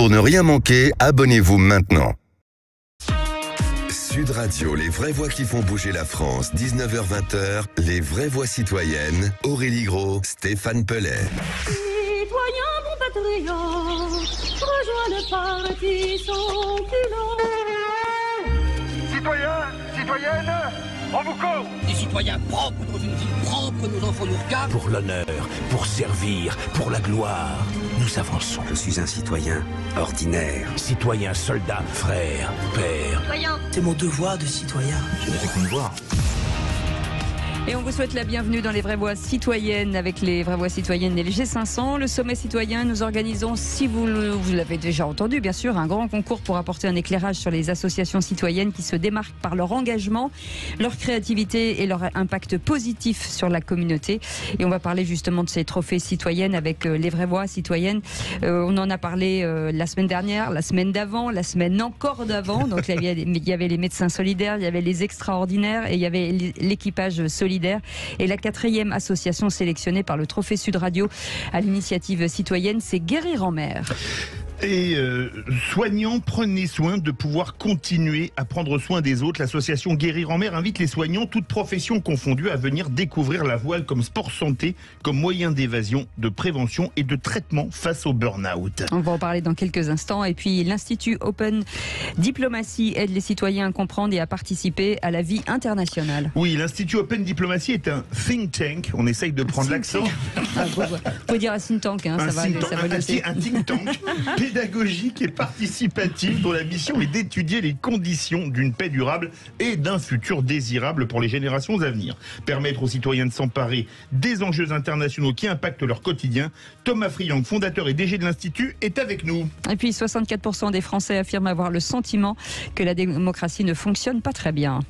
Pour ne rien manquer, abonnez-vous maintenant. Sud Radio, les vraies voix qui font bouger la France, 19h-20h, les vraies voix citoyennes, Aurélie Gros, Stéphane Pellet. Citoyens, bons patriotes, rejoins le parti sans culotte. Citoyens, citoyennes, on vous court. Des citoyens propres dans une ville propre, nos enfants nous regardent. Pour l'honneur, pour servir, pour la gloire, nous avançons. Je suis un citoyen ordinaire. Citoyen, soldat, frère, père. Citoyens. C'est mon devoir de citoyen. Je n'ai qu'une voix. Et on vous souhaite la bienvenue dans les vraies voix citoyennes avec les vraies voix citoyennes et les G500. Le sommet citoyen, nous organisons, si vous l'avez déjà entendu, bien sûr, un grand concours pour apporter un éclairage sur les associations citoyennes qui se démarquent par leur engagement, leur créativité et leur impact positif sur la communauté. Et on va parler justement de ces trophées citoyennes avec les vraies voix citoyennes. On en a parlé la semaine dernière, la semaine d'avant, la semaine encore d'avant. Donc il y avait les médecins solidaires, il y avait les extraordinaires et il y avait l'équipage solidaire. Et la 4e association sélectionnée par le Trophée Sud Radio à l'initiative citoyenne, c'est Guérir en mer. Et soignants, prenez soin de pouvoir continuer à prendre soin des autres. L'association Guérir en mer invite les soignants, toutes professions confondues, à venir découvrir la voile comme sport santé, comme moyen d'évasion, de prévention et de traitement face au burn-out. On va en parler dans quelques instants. Et puis l'Institut Open Diplomatie aide les citoyens à comprendre et à participer à la vie internationale. Oui, l'Institut Open Diplomatie est un think tank. On essaye de prendre l'accent. Faut dire un think tank, hein, Un ça think va noter. un think tank pédagogique et participatif dont la mission est d'étudier les conditions d'une paix durable et d'un futur désirable pour les générations à venir. Permettre aux citoyens de s'emparer des enjeux internationaux qui impactent leur quotidien. Thomas Friang, fondateur et DG de l'Institut, est avec nous. Et puis 64% des Français affirment avoir le sentiment que la démocratie ne fonctionne pas très bien.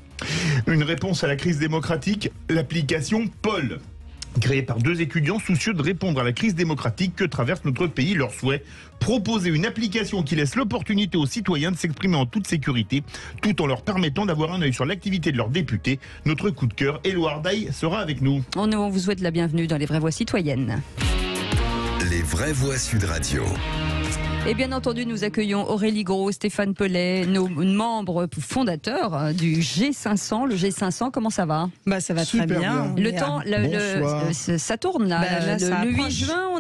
Une réponse à la crise démocratique, l'application Paul. Créée par 2 étudiants soucieux de répondre à la crise démocratique que traverse notre pays. Leur souhait, proposer une application qui laisse l'opportunité aux citoyens de s'exprimer en toute sécurité, tout en leur permettant d'avoir un œil sur l'activité de leurs députés. Notre coup de cœur, Éloire Daille, sera avec nous. On vous souhaite la bienvenue dans les vraies voix citoyennes. Les vraies voix Sud Radio. Et bien entendu, nous accueillons Aurélie Gros, Stéphane Pellet, nos membres fondateurs du G500. Le G500, comment ça va ? Bah, ça va très bien. Le temps, ça tourne là. Le 8 juin,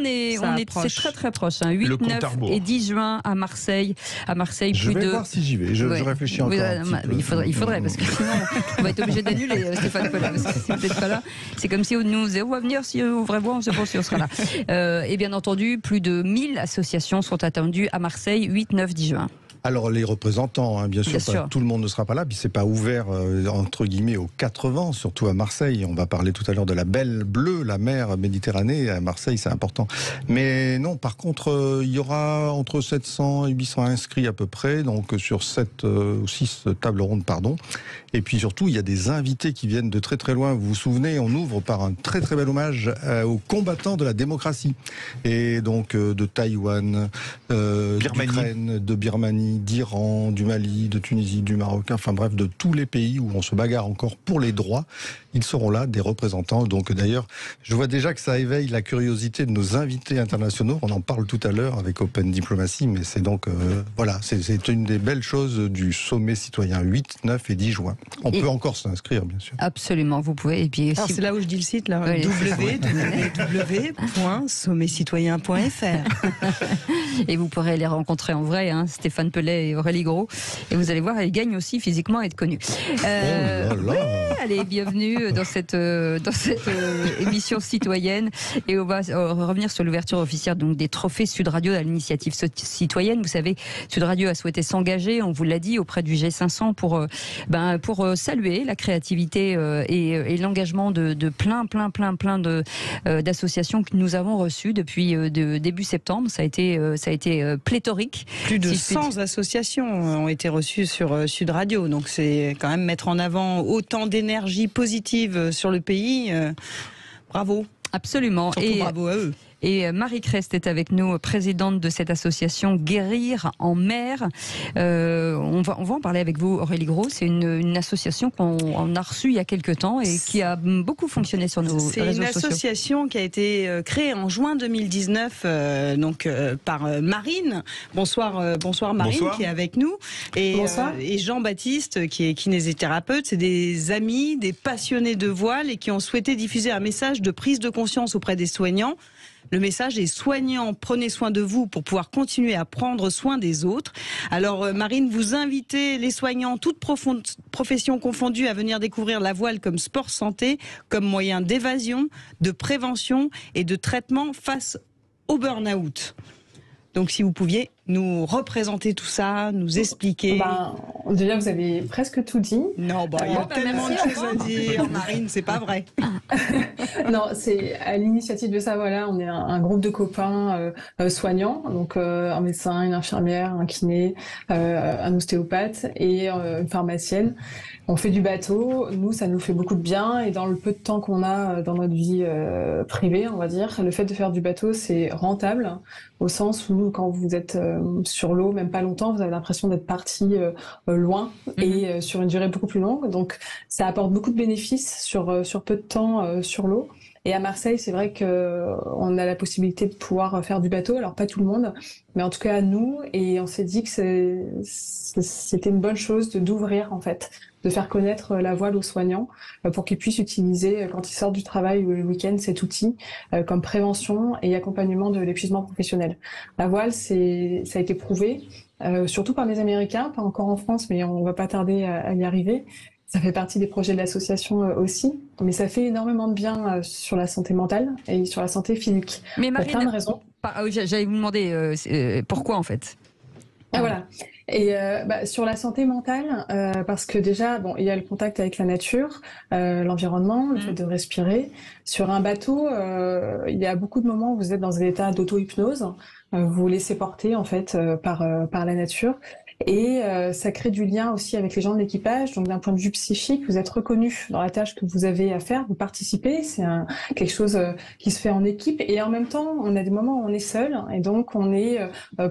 c'est très très proche. Hein. 8, 9 et 10 juin à Marseille. Je vais voir si j'y vais. Je réfléchis encore. Il faudrait, parce que sinon, on va être obligé d'annuler Stéphane Pellet. Parce que si vous n'êtes pas là, c'est comme si nous disions, on va venir si vous voulez voir, on ne sait pas si on sera là. Et bien entendu, plus de 1000 associations sont attendues à Marseille, 8, 9, 10 juin. Alors les représentants, hein, bien sûr, tout le monde ne sera pas là, puis c'est pas ouvert entre guillemets aux 4 vents, surtout à Marseille. On va parler tout à l'heure de la belle bleue, la mer Méditerranée. À Marseille, c'est important. Mais non, par contre, il y aura entre 700 et 800 inscrits à peu près, donc sur 7 ou 6 tables rondes, pardon. Et puis surtout, il y a des invités qui viennent de très très loin. Vous vous souvenez, on ouvre par un très très bel hommage aux combattants de la démocratie. Et donc de Taïwan, d'Ukraine, de Birmanie, d'Iran, du Mali, de Tunisie, du Maroc, enfin bref, de tous les pays où on se bagarre encore pour les droits. Ils seront là, des représentants. Donc d'ailleurs, je vois déjà que ça éveille la curiosité de nos invités internationaux. On en parle tout à l'heure avec Open Diplomacy, mais c'est donc, voilà, c'est une des belles choses du sommet citoyen 8, 9 et 10 juin. On peut encore s'inscrire, bien sûr. Absolument, vous pouvez. Et puis, c'est là où je dis le site, là, www.sommetcitoyen.fr. Et vous pourrez les rencontrer en vrai, hein, Stéphane Pellet et Aurélie Gros. Et vous allez voir, elles gagnent aussi physiquement à être connues. Allez, bienvenue dans cette émission citoyenne. Et on va revenir sur l'ouverture officielle donc, des trophées Sud Radio à l'initiative citoyenne. Vous savez, Sud Radio a souhaité s'engager, on vous l'a dit, auprès du G500 pour saluer la créativité et l'engagement de plein d'associations que nous avons reçues depuis début septembre. Ça a été pléthorique. Plus de 100 associations ont été reçues sur Sud Radio. Donc c'est quand même mettre en avant autant d'énergie positive sur le pays. Bravo. Absolument. Surtout bravo à eux. Et Marie Crest est avec nous, présidente de cette association Guérir en mer. On va en parler avec vous, Aurélie Gros. C'est une association qu'on a reçue il y a quelques temps et qui a beaucoup fonctionné sur nos réseaux sociaux. C'est une association qui a été créée en juin 2019 par Marine. Bonsoir Marine. Bonsoir. Qui est avec nous. Et Jean-Baptiste qui est kinésithérapeute. C'est des amis, des passionnés de voile et qui ont souhaité diffuser un message de prise de conscience auprès des soignants. Le message est soignants, prenez soin de vous pour pouvoir continuer à prendre soin des autres. Alors Marine, vous invitez les soignants, toutes professions confondues, à venir découvrir la voile comme sport santé, comme moyen d'évasion, de prévention et de traitement face au burn-out. Donc si vous pouviez nous représenter tout ça, nous expliquer. Déjà, vous avez presque tout dit. Non, il y a tellement de choses à dire, Marine, c'est pas vrai. Non, c'est à l'initiative de ça, voilà, on est un groupe de copains soignants, donc un médecin, une infirmière, un kiné, un ostéopathe et une pharmacienne. On fait du bateau, nous, ça nous fait beaucoup de bien, et dans le peu de temps qu'on a dans notre vie privée, on va dire, le fait de faire du bateau, c'est rentable, au sens où quand vous êtes sur l'eau, même pas longtemps, vous avez l'impression d'être parti loin et sur une durée beaucoup plus longue. Donc ça apporte beaucoup de bénéfices sur peu de temps sur l'eau. Et à Marseille, c'est vrai qu'on a la possibilité de pouvoir faire du bateau. Alors pas tout le monde, mais en tout cas nous. Et on s'est dit que c'était une bonne chose d'ouvrir en fait, de faire connaître la voile aux soignants pour qu'ils puissent utiliser quand ils sortent du travail ou le week-end cet outil comme prévention et accompagnement de l'épuisement professionnel. La voile, ça a été prouvé, surtout par les Américains, pas encore en France, mais on va pas tarder à y arriver. Ça fait partie des projets de l'association aussi, mais ça fait énormément de bien sur la santé mentale et sur la santé physique. Mais Marine, pour plein de raisons. J'allais vous demander pourquoi en fait. Voilà. Et sur la santé mentale, parce que déjà, il y a le contact avec la nature, l'environnement, le fait de respirer. Sur un bateau, il y a beaucoup de moments où vous êtes dans un état d'auto-hypnose. Vous vous laissez porter en fait par la nature. Et ça crée du lien aussi avec les gens de l'équipage. Donc d'un point de vue psychique, vous êtes reconnu dans la tâche que vous avez à faire, vous participez, c'est quelque chose qui se fait en équipe. Et en même temps, on a des moments où on est seul, et donc on est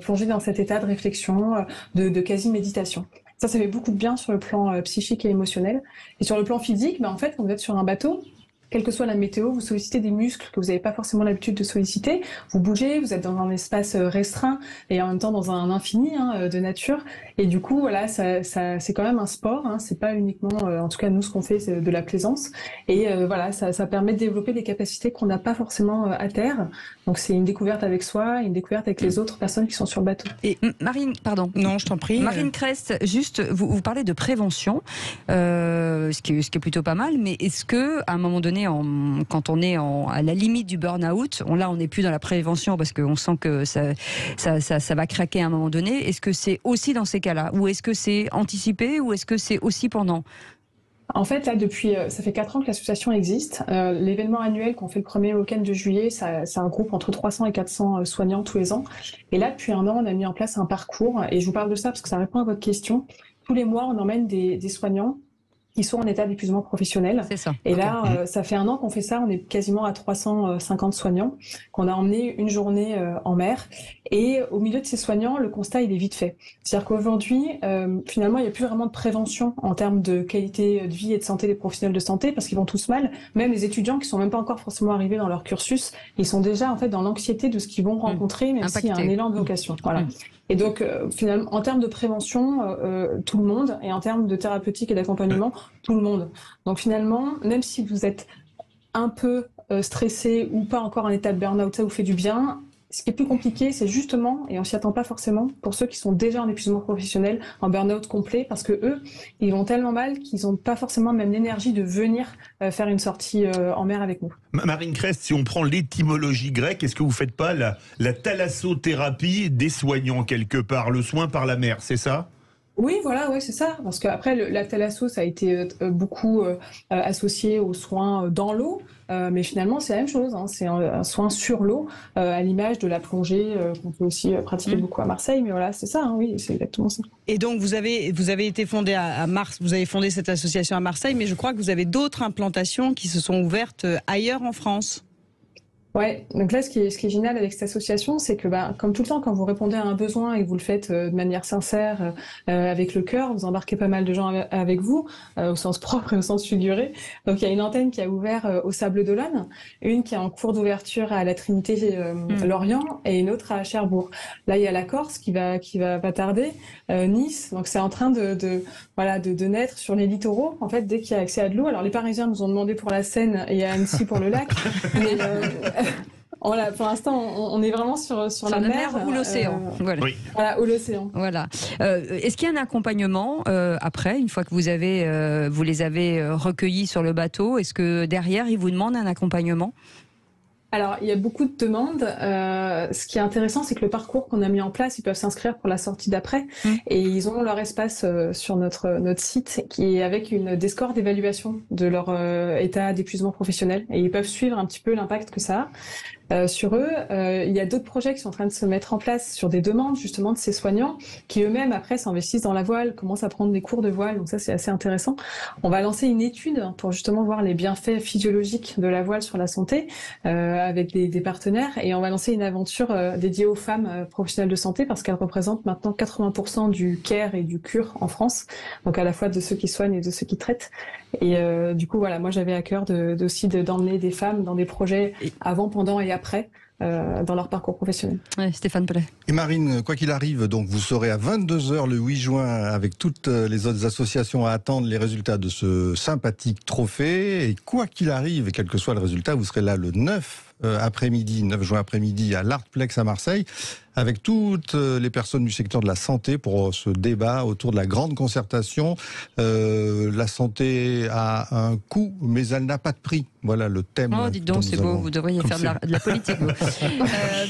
plongé dans cet état de réflexion, de quasi-méditation. Ça fait beaucoup de bien sur le plan psychique et émotionnel. Et sur le plan physique, en fait, quand vous êtes sur un bateau, quelle que soit la météo, vous sollicitez des muscles que vous n'avez pas forcément l'habitude de solliciter. Vous bougez, vous êtes dans un espace restreint et en même temps dans un infini de nature. Et du coup, voilà, ça c'est quand même un sport. C'est pas uniquement, en tout cas nous, ce qu'on fait, c'est de la plaisance. Et voilà, ça permet de développer des capacités qu'on n'a pas forcément à terre. Donc c'est une découverte avec soi, une découverte avec les autres personnes qui sont sur le bateau. Et Marine, pardon. Non, je t'en prie. Marine Crest, juste, vous parlez de prévention, ce qui est plutôt pas mal. Mais est-ce que à un moment donné, quand on est à la limite du burn-out, là on n'est plus dans la prévention parce qu'on sent que ça va craquer à un moment donné. Est-ce que c'est aussi dans ces cas-là, ou est-ce que c'est anticipé, ou est-ce que c'est aussi pendant? En fait, là, depuis, ça fait 4 ans que l'association existe. L'événement annuel qu'on fait le premier week-end de juillet, c'est un groupe entre 300 et 400 soignants tous les ans. Et là, depuis un an, on a mis en place un parcours. Et je vous parle de ça parce que ça répond à votre question. Tous les mois, on emmène des soignants qui sont en état d'épuisement professionnel. C'est ça. Et là, ça fait un an qu'on fait ça. On est quasiment à 350 soignants qu'on a emmenés une journée en mer. Et au milieu de ces soignants, le constat, il est vite fait. C'est-à-dire qu'aujourd'hui, finalement, il n'y a plus vraiment de prévention en termes de qualité de vie et de santé des professionnels de santé parce qu'ils vont tous mal. Même les étudiants qui sont même pas encore forcément arrivés dans leur cursus, ils sont déjà en fait dans l'anxiété de ce qu'ils vont rencontrer, même s'il y a un élan de vocation. Voilà. Et donc, finalement, en termes de prévention, tout le monde, et en termes de thérapeutique et d'accompagnement, tout le monde. Donc finalement, même si vous êtes un peu stressé ou pas encore en état de burn-out, ça vous fait du bien. Ce qui est plus compliqué, c'est justement, et on s'y attend pas forcément, pour ceux qui sont déjà en épuisement professionnel, en burn-out complet, parce que eux, ils vont tellement mal qu'ils n'ont pas forcément même l'énergie de venir faire une sortie en mer avec nous. Marine Crest, si on prend l'étymologie grecque, est-ce que vous faites pas la thalassothérapie des soignants quelque part, le soin par la mer, c'est ça ? Oui, voilà, ouais, c'est ça. Parce qu'après, la thalasso, ça a été beaucoup associé aux soins dans l'eau. Mais finalement, c'est la même chose. C'est un soin sur l'eau, à l'image de la plongée qu'on peut aussi pratiquer beaucoup à Marseille. Mais voilà, c'est ça, oui, c'est exactement ça. Et donc, vous avez été fondé à Mars, vous avez fondé cette association à Marseille, mais je crois que vous avez d'autres implantations qui se sont ouvertes ailleurs en France. Ouais, donc là, ce qui est génial avec cette association, c'est que, comme tout le temps, quand vous répondez à un besoin et que vous le faites de manière sincère, avec le cœur, vous embarquez pas mal de gens avec vous, au sens propre et au sens figuré. Donc, il y a une antenne qui a ouvert au Sable d'Olonne, une qui est en cours d'ouverture à la Trinité Lorient et une autre à Cherbourg. Là, il y a la Corse qui va pas tarder, Nice. Donc, c'est en train de naître sur les littoraux, en fait, dès qu'il y a accès à de l'eau. Alors, les Parisiens nous ont demandé pour la Seine et à Annecy pour le lac, mais voilà, pour l'instant, on est vraiment sur la mer ou l'océan. Voilà. Oui. Voilà, ou l'océan. Voilà. Est-ce qu'il y a un accompagnement après, une fois que vous les avez recueillis sur le bateau? Est-ce que derrière, ils vous demandent un accompagnement? Alors, il y a beaucoup de demandes. Ce qui est intéressant, c'est que le parcours qu'on a mis en place, ils peuvent s'inscrire pour la sortie d'après. Et ils ont leur espace sur notre site qui est avec des scores d'évaluation de leur état d'épuisement professionnel. Et ils peuvent suivre un petit peu l'impact que ça a. Sur eux, il y a d'autres projets qui sont en train de se mettre en place sur des demandes justement de ces soignants qui eux-mêmes après s'investissent dans la voile, commencent à prendre des cours de voile, donc ça c'est assez intéressant. On va lancer une étude pour justement voir les bienfaits physiologiques de la voile sur la santé avec des partenaires, et on va lancer une aventure dédiée aux femmes professionnelles de santé parce qu'elles représentent maintenant 80% du care et du cure en France, donc à la fois de ceux qui soignent et de ceux qui traitent. Et du coup voilà, moi j'avais à cœur aussi d'emmener des femmes dans des projets avant, pendant et après dans leur parcours professionnel. Ouais, Stéphane Pellet. Et Marine, quoi qu'il arrive, donc vous serez à 22h le 8 juin avec toutes les autres associations à attendre les résultats de ce sympathique trophée. Et quoi qu'il arrive, et quel que soit le résultat, vous serez là le 9 juin après-midi à l'Artplex à Marseille, avec toutes les personnes du secteur de la santé pour ce débat autour de la grande concertation. La santé a un coût, mais elle n'a pas de prix. Voilà le thème. Oh, dites donc, c'est beau, vous devriez faire de la politique.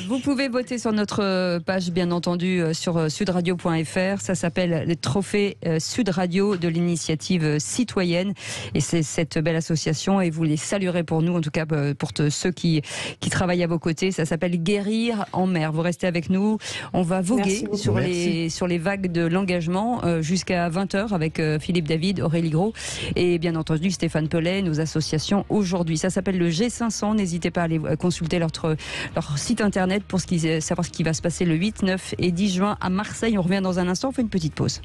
Vous pouvez voter sur notre page, bien entendu, sur sudradio.fr. Ça s'appelle les trophées Sud Radio de l'initiative citoyenne. Et c'est cette belle association, et vous les saluerez pour nous, en tout cas pour ceux qui travaillent à vos côtés. Ça s'appelle Guérir en mer. Vous restez avec nous. On va voguer sur les vagues de l'engagement jusqu'à 20h avec Philippe David, Aurélie Gros et bien entendu Stéphane Pellet, nos associations aujourd'hui. Ça s'appelle le G500. N'hésitez pas à aller consulter leur site internet pour savoir ce qui va se passer le 8, 9 et 10 juin à Marseille. On revient dans un instant, on fait une petite pause.